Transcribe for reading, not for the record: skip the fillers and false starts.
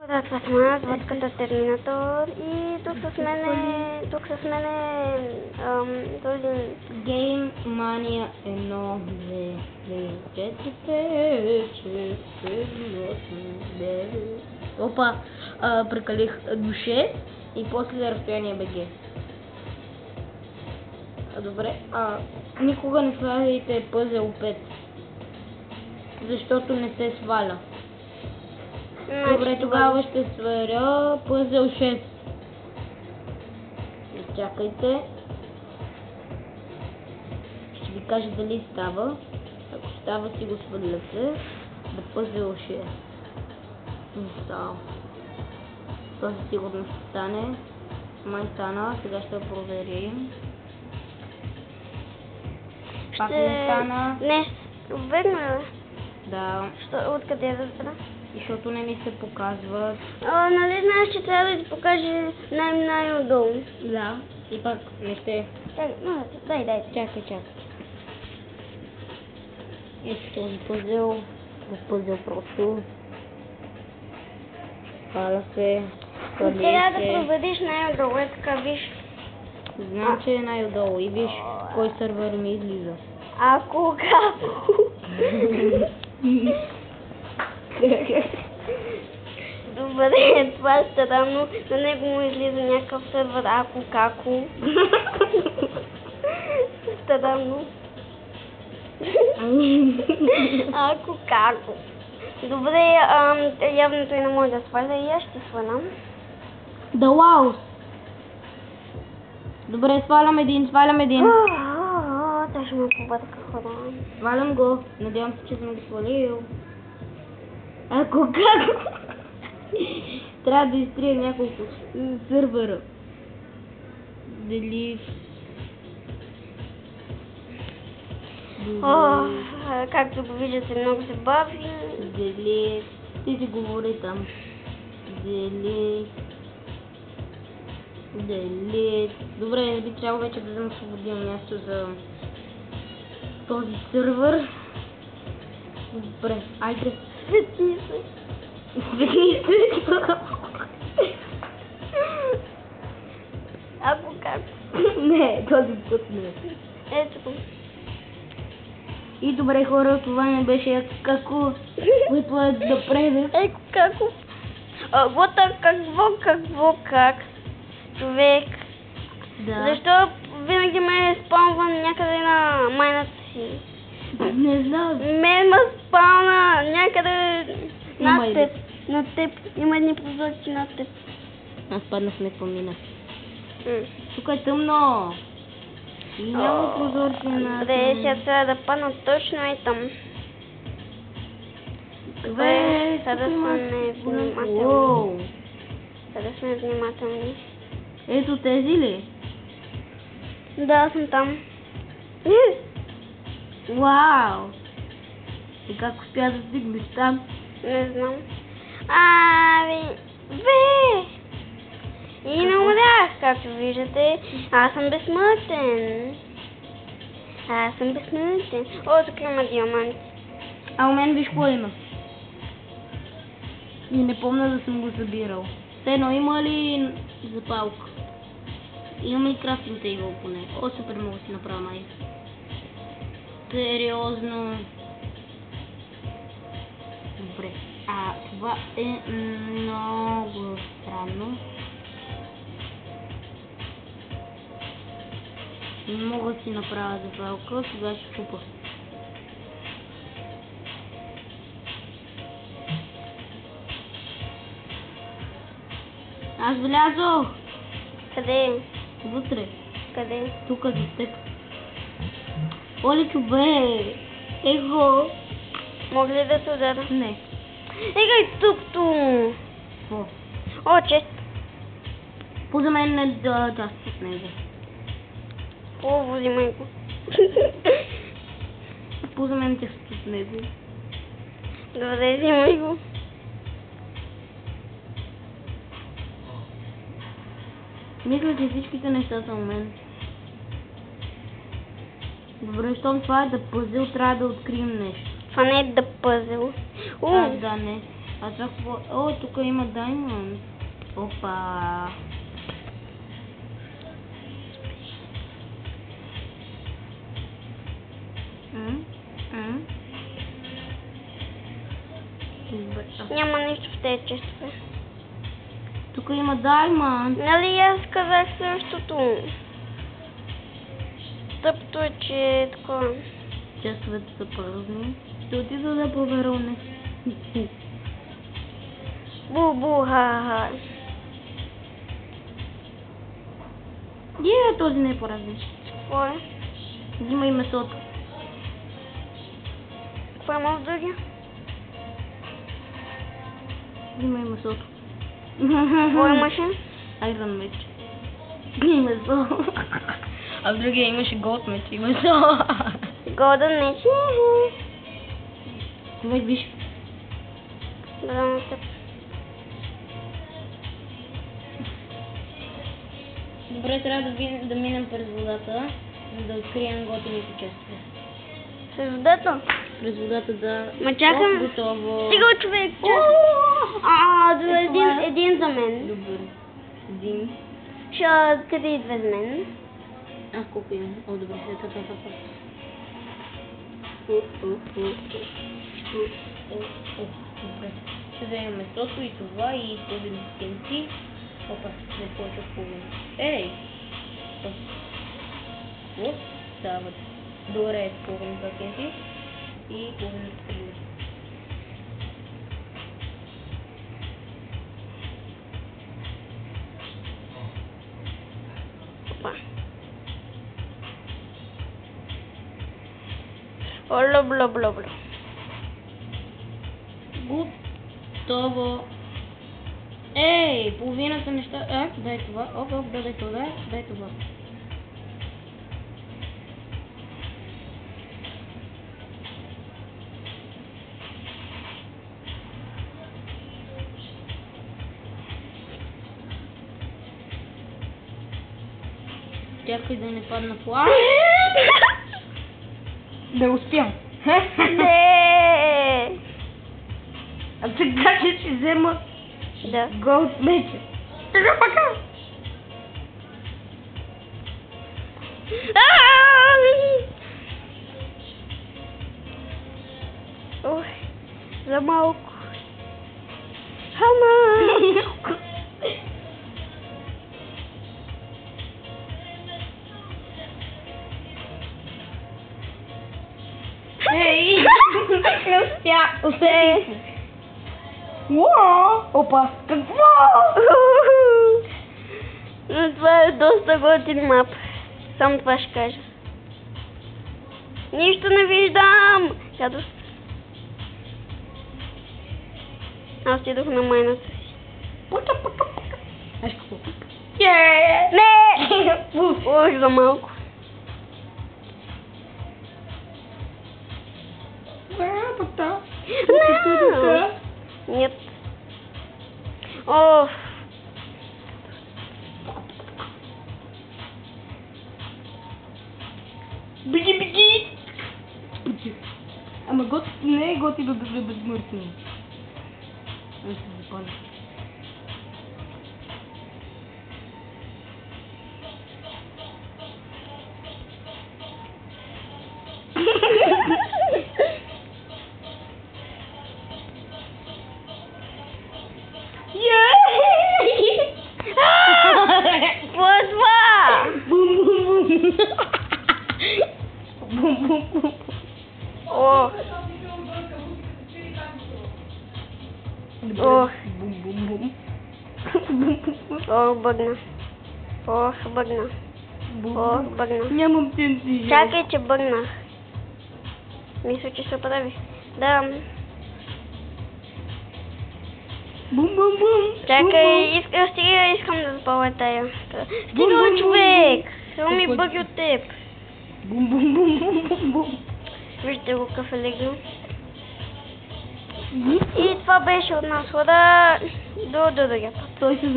Да, това съм аз, водката Терминатор и тук с мен е този Game Mania 1, 2, 3, 4, 5, 6, 7, 8, 9... Опа, прекалих до 6 и после разстояние БГ. Добре, никога не слагайте пъзел 5, защото не се сваля. Добре, тогава ще сваря пъзел 6. Чакайте. Ще ви кажа дали става. Ако става, си го сваляте. Да пъзел 6. Не става. Този сигурно ще стане. Май стана. Сега ще проверим. Пак не стана. Не, верно е. Да. Откъде я разбра? Защото не ми се показва. Нали знаеш, че трябва да ти покаже най-отдолу? Да. И пак не ще. Дай. Чакай. Ето този пъзел. Пъзел просто. Хваля се. Трябва да провериш най-отдолу, е така, виж. Знам, че е най-отдолу и виж кой сървър ми излиза. Ако. Добре, това е странно. На него му излиза някакъв сървър ако. Странно. Ако. Добре, явно той не може да сваля и аз ще свалям. Да, вау! Добре, свалям един. Той ще ме побърка хора. Свалям го. Надявам се, че съм го свалил. Ако. Трябва да изтрия няколко сървъра. Дали... Както го виждате, много се бави. Дали... Ти си говори там. Дали... Добре, не би трябвало вече да взема свободно място за този сървър. Добре, айде. Светни се. Ако. Не, този път не. Ето го. И добре, хора, това не беше какво, което е да предах. Какво? Как? Човек. Да. Защо винаги ме спамва някъде на майната си? Не знам. Мен ме спамва някъде над теб. Има едни прозорци над теб. Аз паднах, не поминах. Тук е тъмно. И няма прозорци над теб. Добре, сега трябва да падна точно и там. Добре, сега да сме внимателни. Ето тези ли? Да, съм там. Вау! И как успя да стигнеш там? Не знам. И не умрях, както виждате. Аз съм безсмъртен. О, тук има диамант. А у мен виж какво има. И не помня да съм го събирал. Стено, има ли запалка? Имам ли крафтинг тейбъл поне? О, супер, мога си направя май. Сериозно. Добре. Това е много странно. Не мога да си направя запалка, сега ще чупа. Аз влязох! Къде? Вътре. Къде? Тук за теб. Оле, чубе! Его! Мога ли да се удара? Не. Егай тук. Какво? О, чест. Поза мен не да част от него. Хубаво, взимай го. Поза мен част от него. Добре, взимай го. Мисля, че всичките неща са у мен. Добре, щом това е да пъзел, трябва да открием нещо. Това не е да пъзел. Да, не. А това какво? О, тук има даймонд. Опа. Няма нищо в тези честове. Тук има даймонд. Нали аз казах същото? Тъпто е, че е такова. Честовете са празни. Ще отида да проверя не. Бу-бу-ха-ха. Този не е празен. Какво е? Взимай месото. Какво има в другия? Взимай месото. Какво имаше? Айрон меч. И месо. А в другия имаше голд меч и месо. Голден меч. Виж. Да, на теб. Добре, трябва да минем през водата, за да открием готините честове. С водата? През водата да... Ма чакам. Готово. Стига, човек. Един за мен. Добре. Един. Къде идва за мен? Аз колко имам? О, добре. Добре. Ще вземем месото и това и половин TNT. Опа, не повече от половина. Ей! Какво става? Добре, половин TNT и половин TNT. Опа. Оло-бло-бло-бло. Готово. Ей, половината неща. Дай това. Дай това. Дай това. Чакай да не падна план. Не успям. Не! А сега ще взема голд меча. Така пока. Ой, за малко. Хана! Ей! Не успя. Усети се. Уау! Опа! Какво? Но това е доста готин мап. Само това ще кажа. Нищо не виждам! Ядост. Аз отидох на майната си. Аж какво? Не! Ох, за малко. Нет. Оф. Беги! Ама не е готино да бъде безсмъртно. Аз се запаля. Какво е това? Бум-бум-бум. Бум-бум-бум. Ох. Ох. Бум-бум-бум. Ох, бъгна. Ох, бъгна. Ох, бъгна. Нямам тенти. Чакай, че бъгнах. Мисля, че се прави. Да. Бум-бум-бум. Чакай, искам да запаля тая. Стига, човек! Само ми бъги от теб. Бум-бум-бум-бум-бум. Вижте го какъв е легнал. И това беше от нас. Хода до другия път. Той се